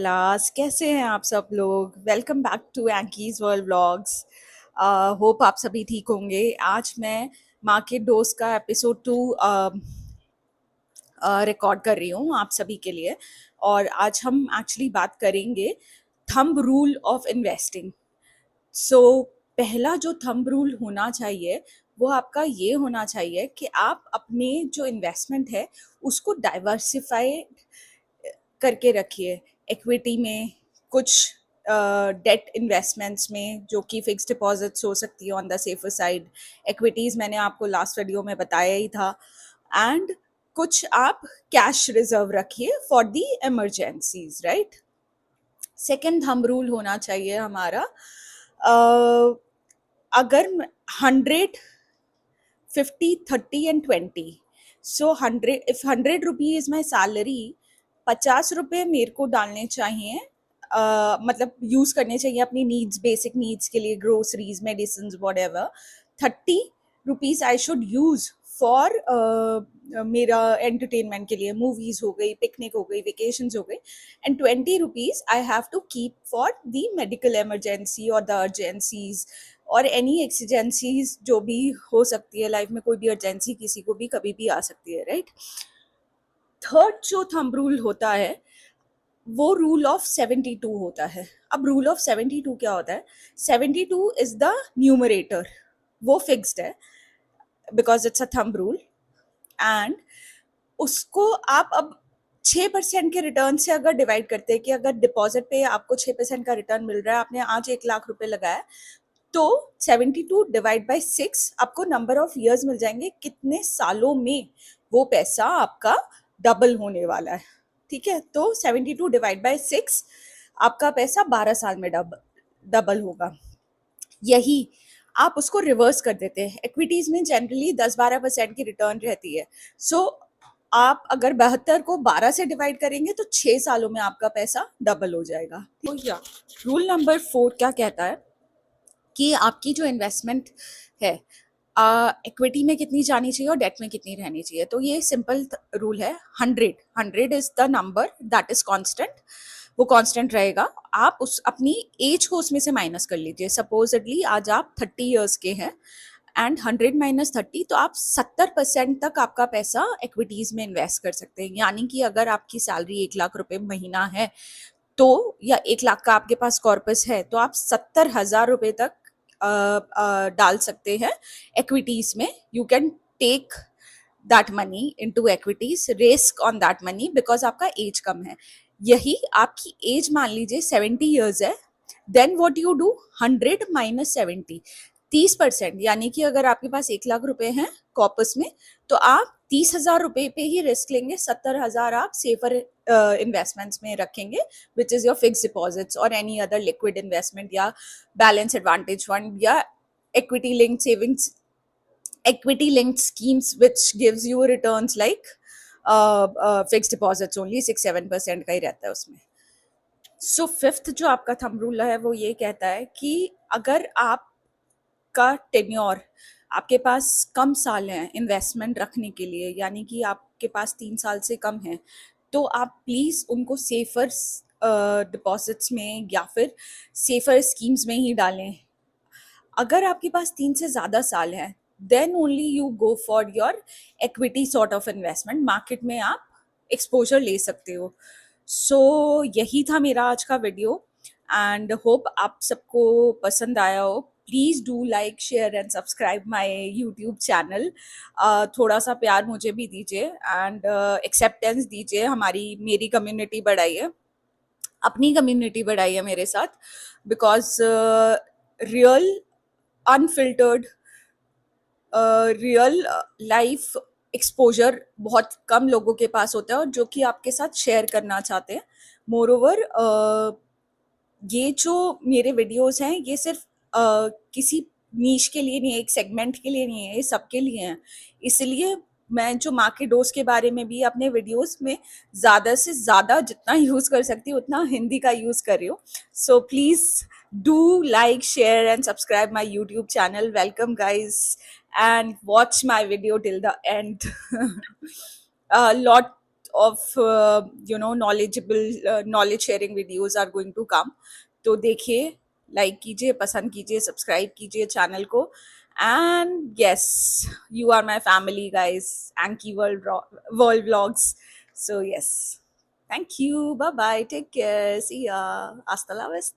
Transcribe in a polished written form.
लास कैसे हैं आप सब लोग। Welcome back to Anki's world vlogs. Hope आप सभी ठीक होंगे। आज मैं मार्केट डोज का एपिसोड 2 रिकॉर्ड कर रही हूँ आप सभी के लिए। और आज हम एक्चुअली बात करेंगे थंब रूल ऑफ इन्वेस्टिंग। सो पहला जो थंब रूल होना चाहिए वो आपका ये होना चाहिए कि आप अपने जो इन्वेस्टमेंट है उसको डाइवर्सिफाई करके रखिए। इक्विटी में, कुछ डेट इन्वेस्टमेंट्स में जो कि फिक्स डिपॉजिट्स हो सकती है on the safer side. Equities मैंने आपको लास्ट वीडियो में बताया ही था। एंड कुछ आप कैश रिजर्व रखिए for the emergencies, right. Second thumb rule होना चाहिए हमारा, अगर 100, 50, 30 and 20। So 100, if 100 rupee is my salary, 50 रुपये मेरे को डालने चाहिए, मतलब यूज करने चाहिए अपनी नीड्स, बेसिक नीड्स के लिए, groceries, medicine, what ever. 30 rupees I should use for मेरा एंटरटेनमेंट के लिए, मूवीज हो गई, पिकनिक हो गई, वेकेशन हो गई। And 20 rupees I have to keep for the medical emergency or the urgencies or any exigencies जो भी हो सकती है लाइफ में। कोई भी अर्जेंसी किसी को भी कभी भी आ सकती है, राइट। थर्ड जो थंब रूल होता है वो रूल ऑफ 72 होता है। अब रूल ऑफ 72 क्या होता है? 72 इज द न्यूमरेटर, वो फिक्स्ड है because it's a thumb rule. And उसको आप अब 6% के रिटर्न से अगर डिवाइड करते हैं कि अगर डिपॉजिट पे आपको 6% का रिटर्न मिल रहा है, आपने आज 1 लाख रुपए लगाया, तो 72 डिवाइड बाई 6 आपको नंबर ऑफ ईयर्स मिल जाएंगे, कितने सालों में वो पैसा आपका डबल होने वाला है। ठीक है, तो 72 डिवाइड बाई 6 आपका पैसा 12 साल में डबल होगा। यही आप उसको रिवर्स कर देते हैं। इक्विटीज में जनरली 10-12% की रिटर्न रहती है। सो आप अगर 72 को 12 से डिवाइड करेंगे तो 6 सालों में आपका पैसा डबल हो जाएगा। तो या रूल नंबर 4 क्या कहता है कि आपकी जो इन्वेस्टमेंट है, इक्विटी में कितनी जानी चाहिए और डेट में कितनी रहनी चाहिए। तो ये सिंपल रूल है, 100 is the number that is constant, वो कांस्टेंट रहेगा। आप उस अपनी एज को उसमें से माइनस कर लीजिए। सपोजडली आज आप 30 ईयर्स के हैं एंड 100 - 30, तो आप 70% तक आपका पैसा इक्विटीज में इन्वेस्ट कर सकते हैं। यानी कि अगर आपकी सैलरी 1 लाख रुपए महीना है तो, या 1 लाख का आपके पास कॉर्पस है, तो आप 70,000 रुपए तक डाल सकते हैं इक्विटीज में। You can take that money into equities, risk on that money because आपका एज कम है। यही आपकी एज मान लीजिए 70 ईयर्स है, देन व्हाट यू डू, 100 - 70, 30%। यानी कि अगर आपके पास 1 लाख रुपए हैं कॉर्पस में, तो आप 30,000 रुपए पे ही रिस्क लेंगे, 70,000 आप सेफर इन्वेस्टमेंट्स में रखेंगे, which is your fix deposits और एनी अदर लिक्विड इन्वेस्टमेंट या बैलेंस एडवांटेज फंड या equity linked savings, equity linked schemes which gives you returns like fixed deposits only, 6-7% का ही रहता है उसमें। सो फिफ्थ जो आपका थंब रूल है वो ये कहता है कि अगर आपका टेन्योर, आपके पास कम साल हैं इन्वेस्टमेंट रखने के लिए, यानी कि आपके पास 3 साल से कम है, तो आप प्लीज़ उनको सेफर डिपॉजिट्स में या फिर सेफर स्कीम्स में ही डालें। अगर आपके पास 3 से ज़्यादा साल है, then only you go for your equity sort of investment. Market में आप एक्सपोजर ले सकते हो। सो यही था मेरा आज का वीडियो एंड होप आप सबको पसंद आया हो। Please do like, share and subscribe my YouTube channel. थोड़ा सा प्यार मुझे भी दीजिए एंड एक्सेप्टेंस दीजिए, मेरी कम्युनिटी बढ़ाइए, अपनी कम्युनिटी बढ़ाइए मेरे साथ, because real unfiltered real life exposure बहुत कम लोगों के पास होता है और जो कि आपके साथ शेयर करना चाहते हैं। मोर ओवर ये जो मेरे वीडियोस हैं ये सिर्फ किसी नीश के लिए नहीं है, एक सेगमेंट के लिए नहीं है, ये सबके लिए हैं। इसलिए मैं जो मार्केट डोज के बारे में भी अपने वीडियोस में ज़्यादा से ज़्यादा जितना यूज़ कर सकती हूँ उतना हिंदी का यूज़ कर रही हूँ। So please do like, share and subscribe my YouTube channel. Welcome guys and watch my video till the end. Lot of knowledgeable knowledge sharing videos are going to come. तो देखिए, लाइक कीजिए, पसंद कीजिए, subscribe कीजिए channel को. And yes, you are my family guys, Anki world vlogs. So yes, thank you, bye bye, take care, see ya, hasta la vista.